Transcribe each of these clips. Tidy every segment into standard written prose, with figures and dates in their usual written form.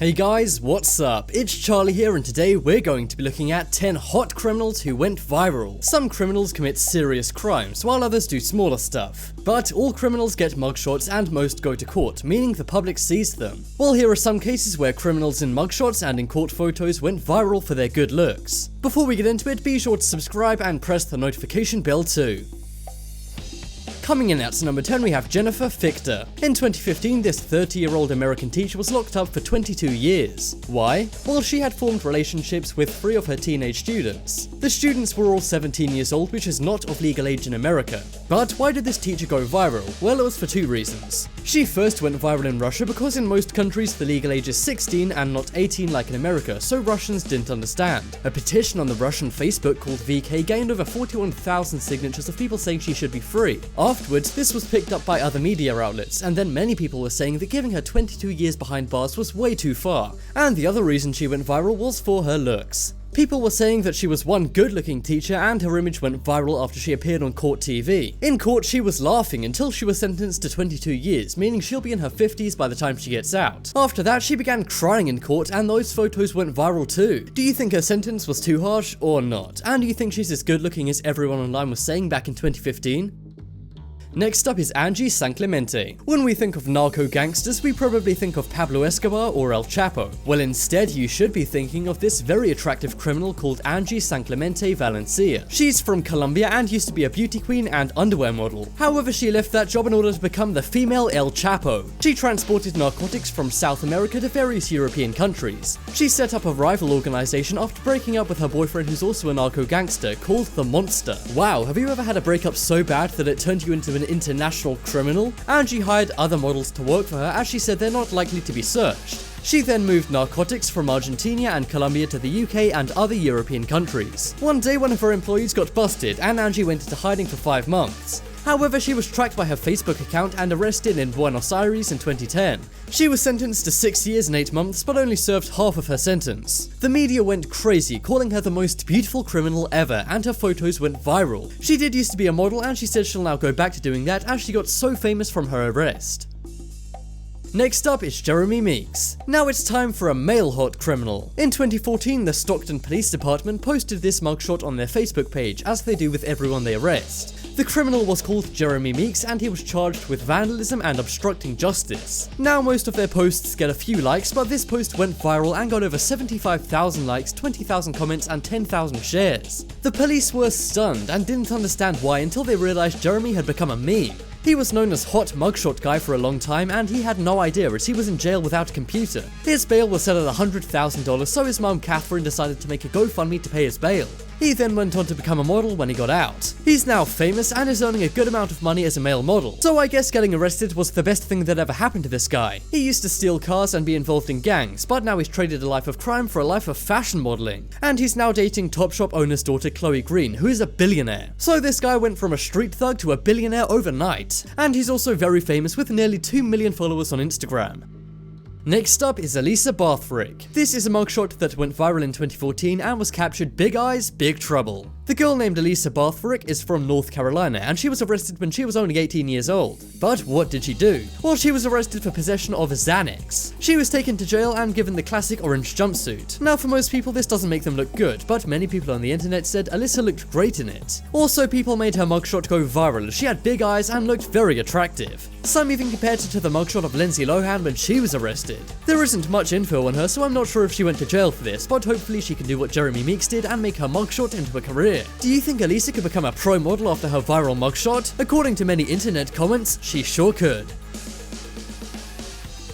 Hey guys, what's up? It's Charlie here, and today we're going to be looking at 10 hot criminals who went viral. Some criminals commit serious crimes, while others do smaller stuff. But all criminals get mugshots and most go to court, meaning the public sees them. Well, here are some cases where criminals in mugshots and in court photos went viral for their good looks. Before we get into it, be sure to subscribe and press the notification bell too. Coming in at number 10, we have Jennifer FICHTER. In 2015, this 30-year-old American teacher was locked up for 22 years. Why? Well, she had formed relationships with 3 of her teenage students. The students were all 17 years old, which is not of legal age in America. But why did this teacher go viral? Well, it was for 2 reasons. She first went viral in Russia because in most countries the legal age is 16 and not 18 like in America, so Russians didn't understand. A petition on the Russian Facebook called VK gained over 41,000 signatures of people saying she should be free. Afterwards, this was picked up by other media outlets, and then many people were saying that giving her 22 years behind bars was way too far. And the other reason she went viral was for her looks. People were saying that she was one good-looking teacher and her image went viral after she appeared on court TV. In court, she was laughing until she was sentenced to 22 years, meaning she'll be in her 50s by the time she gets out. After that, she began crying in court and those photos went viral too. Do you think her sentence was too harsh or not? And do you think she's as good-looking as everyone online was saying back in 2015? Next up is ANGIE SANCLEMENTE. When we think of narco gangsters, we probably think of Pablo Escobar or El Chapo. Well, instead, you should be thinking of this very attractive criminal called ANGIE SANCLEMENTE Valencia. She's from Colombia and used to be a beauty queen and underwear model. However, she left that job in order to become the female El Chapo. She transported narcotics from South America to various European countries. She set up a rival organization after breaking up with her boyfriend, who's also a narco gangster, called the Monster. Wow, have you ever had a breakup so bad that it turned you into an international criminal? Angie hired other models to work for her as she said they're not likely to be searched. She then moved narcotics from Argentina and Colombia to the UK and other European countries. One day, one of her employees got busted and Angie went into hiding for 5 months. However, she was tracked by her Facebook account and arrested in Buenos Aires in 2010. She was sentenced to 6 years and 8 months, but only served half of her sentence. The media went crazy, calling her the most beautiful criminal ever, and her photos went viral. She did used to be a model, and she said she'll now go back to doing that as she got so famous from her arrest. Next up is Jeremy Meeks. Now it's time for a male hot criminal. In 2014, the Stockton Police Department posted this mugshot on their Facebook page, as they do with everyone they arrest. The criminal was called Jeremy Meeks and he was charged with vandalism and obstructing justice. Now most of their posts get a few likes, but this post went viral and got over 75,000 likes, 20,000 comments and 10,000 shares. The police were stunned and didn't understand why until they realized Jeremy had become a meme. He was known as Hot Mugshot Guy for a long time and he had no idea as he was in jail without a computer. His bail was set at $100,000, so his mum Catherine decided to make a GoFundMe to pay his bail. He then went on to become a model when he got out. He's now famous and is earning a good amount of money as a male model, so I guess getting arrested was the best thing that ever happened to this guy. He used to steal cars and be involved in gangs, but now he's traded a life of crime for a life of fashion modeling. And he's now dating Topshop owner's daughter Chloe Green, who is a billionaire. So this guy went from a street thug to a billionaire overnight. And he's also very famous with nearly 2 million followers on Instagram. Next up is ALYSA BATHRICK. This is a mugshot that went viral in 2014 and was captured Big Eyes, Big Trouble. The girl named ALYSA BATHRICK is from North Carolina and she was arrested when she was only 18 years old. But what did she do? Well, she was arrested for possession of Xanax. She was taken to jail and given the classic orange jumpsuit. Now for most people this doesn't make them look good, but many people on the internet said ALYSA looked great in it. Also, people made her mugshot go viral as she had big eyes and looked very attractive. Some even compared her to the mugshot of Lindsay Lohan when she was arrested. There isn't much info on her, so I'm not sure if she went to jail for this, but hopefully she can do what Jeremy Meeks did and make her mugshot into a career. Do you think ALYSA could become a pro model after her viral mugshot? According to many internet comments, she sure could.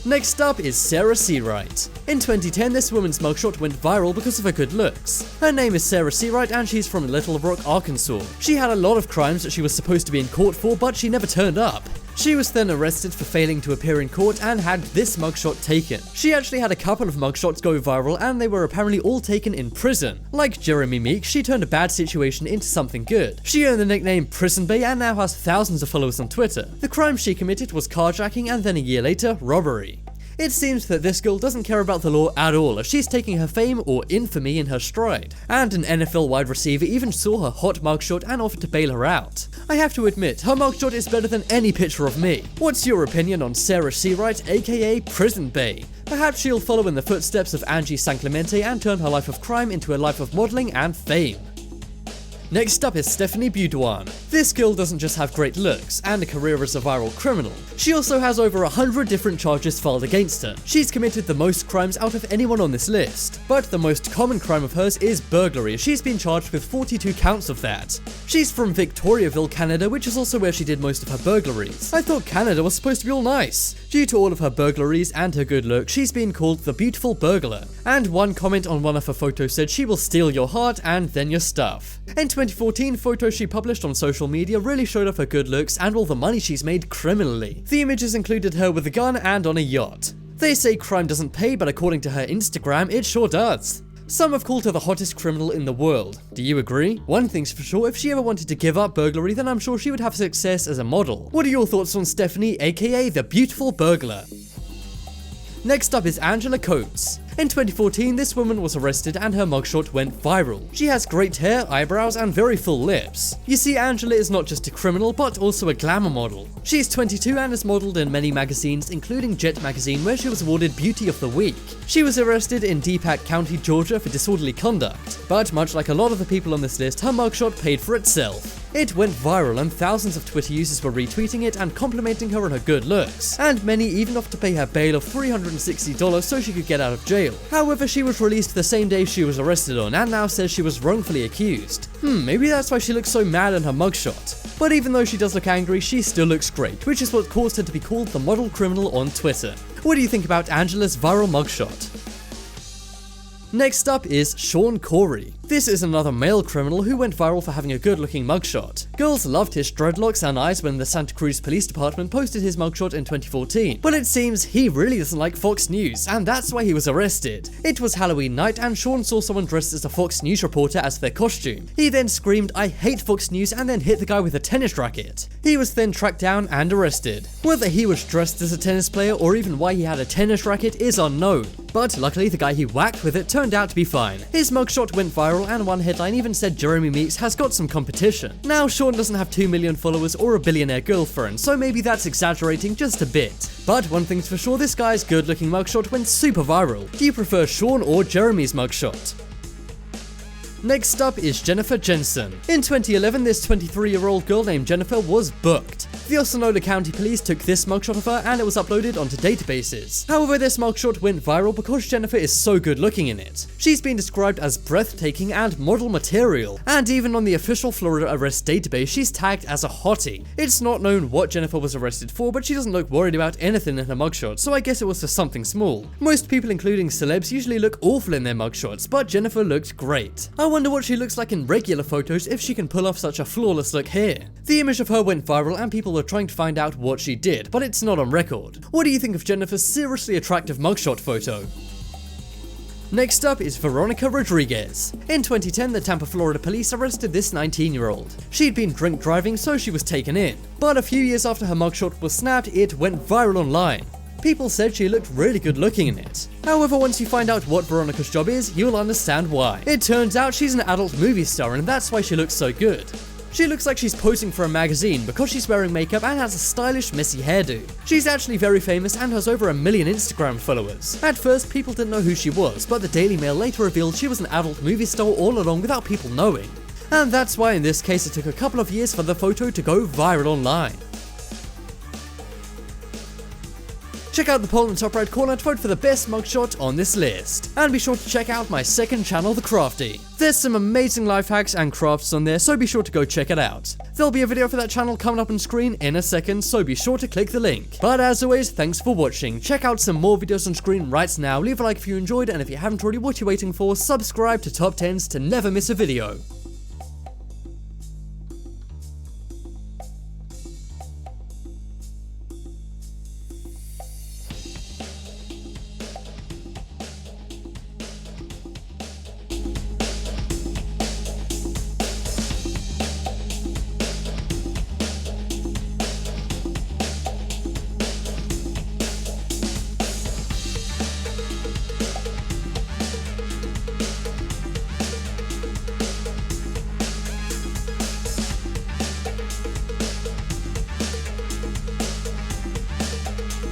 Next up is Sarah SEAWRIGHT. In 2010, this woman's mugshot went viral because of her good looks. Her name is Sarah SEAWRIGHT and she's from Little Rock, Arkansas. She had a lot of crimes that she was supposed to be in court for, but she never turned up. She was then arrested for failing to appear in court and had this mugshot taken. She actually had a couple of mugshots go viral and they were apparently all taken in prison. Like Jeremy Meeks, she turned a bad situation into something good. She earned the nickname Prison Bae and now has thousands of followers on Twitter. The crime she committed was carjacking and then a year later, robbery. It seems that this girl doesn't care about the law at all, as she's taking her fame or infamy in her stride, and an NFL wide receiver even saw her hot mugshot and offered to bail her out. I have to admit, her mugshot is better than any picture of me. What's your opinion on Sarah SEAWRIGHT, aka Prison Bae? Perhaps she'll follow in the footsteps of ANGIE SANCLEMENTE and turn her life of crime into a life of modelling and fame. Next up is Stephanie BEAUDOIN. This girl doesn't just have great looks and a career as a viral criminal, she also has over 100 different charges filed against her. She's committed the most crimes out of anyone on this list, but the most common crime of hers is burglary. She's been charged with 42 counts of that. She's from Victoriaville, Canada, which is also where she did most of her burglaries. I thought Canada was supposed to be all nice. Due to all of her burglaries and her good look, she's been called the beautiful burglar, and one comment on one of her photos said she will steal your heart and then your stuff. In 2014, photos she published on social media really showed off her good looks and all the money she's made criminally. The images included her with a gun and on a yacht. They say crime doesn't pay, but according to her Instagram, it sure does. Some have called her the hottest criminal in the world. Do you agree? One thing's for sure, if she ever wanted to give up burglary, then I'm sure she would have success as a model. What are your thoughts on Stephanie, aka the beautiful burglar? Next up is Angela Coates. In 2014, this woman was arrested and her mugshot went viral. She has great hair, eyebrows, and very full lips. You see, Angela is not just a criminal, but also a glamour model. She's 22 and has modeled in many magazines, including Jet magazine, where she was awarded Beauty of the Week. She was arrested in Deepak County, Georgia for disorderly conduct, but much like a lot of the people on this list, her mugshot paid for itself. It went viral and thousands of Twitter users were retweeting it and complimenting her on her good looks, and many even offered to pay her bail of $360 so she could get out of jail. However, she was released the same day she was arrested on and now says she was wrongfully accused. Maybe that's why she looks so mad in her mugshot. But even though she does look angry, she still looks great, which is what caused her to be called the model criminal on Twitter. What do you think about Angela's viral mugshot? Next up is Sean Corey. This is another male criminal who went viral for having a good-looking mugshot. Girls loved his dreadlocks and eyes when the Santa Cruz Police Department posted his mugshot in 2014, but it seems he really doesn't like Fox News, and that's why he was arrested. It was Halloween night and Sean saw someone dressed as a Fox News reporter as their costume. He then screamed, "I hate Fox News," and then hit the guy with a tennis racket. He was then tracked down and arrested. Whether he was dressed as a tennis player or even why he had a tennis racket is unknown, but luckily the guy he whacked with it turned out to be fine. His mugshot went viral and one headline even said Jeremy Meeks has got some competition. Now Sean doesn't have 2 million followers or a billionaire girlfriend, so maybe that's exaggerating just a bit. But one thing's for sure, this guy's good looking mugshot went super viral. Do you prefer Sean or Jeremy's mugshot? Next up is Jennifer Jensen. In 2011, this 23-year-old girl named Jennifer was booked. The Osceola County Police took this mugshot of her and it was uploaded onto databases. However, this mugshot went viral because Jennifer is so good looking in it. She's been described as breathtaking and model material, and even on the official Florida arrest database, she's tagged as a hottie. It's not known what Jennifer was arrested for, but she doesn't look worried about anything in her mugshot, so I guess it was for something small. Most people, including celebs, usually look awful in their mugshots, but Jennifer looked great. I wonder what she looks like in regular photos if she can pull off such a flawless look here. The image of her went viral and people are trying to find out what she did, but it's not on record. What do you think of Jennifer's seriously attractive mugshot photo? Next up is Veronica Rodriguez. In 2010, the Tampa, Florida police arrested this 19-year-old. She'd been drink driving, so she was taken in. But a few years after her mugshot was snapped, it went viral online. People said she looked really good looking in it. However, once you find out what Veronica's job is, you'll understand why. It turns out she's an adult movie star, and that's why she looks so good. She looks like she's posing for a magazine because she's wearing makeup and has a stylish, messy hairdo. She's actually very famous and has over 1 million Instagram followers. At first, people didn't know who she was, but the Daily Mail later revealed she was an adult movie star all along without people knowing. And that's why in this case it took a couple of years for the photo to go viral online. Check out the poll in the top right corner to vote for the best mugshot on this list. And be sure to check out my second channel, The Crafty. There's some amazing life hacks and crafts on there, so be sure to go check it out. There'll be a video for that channel coming up on screen in a second, so be sure to click the link. But as always, thanks for watching. Check out some more videos on screen right now. Leave a like if you enjoyed, and if you haven't already, what you're waiting for, subscribe to Top 10s to never miss a video.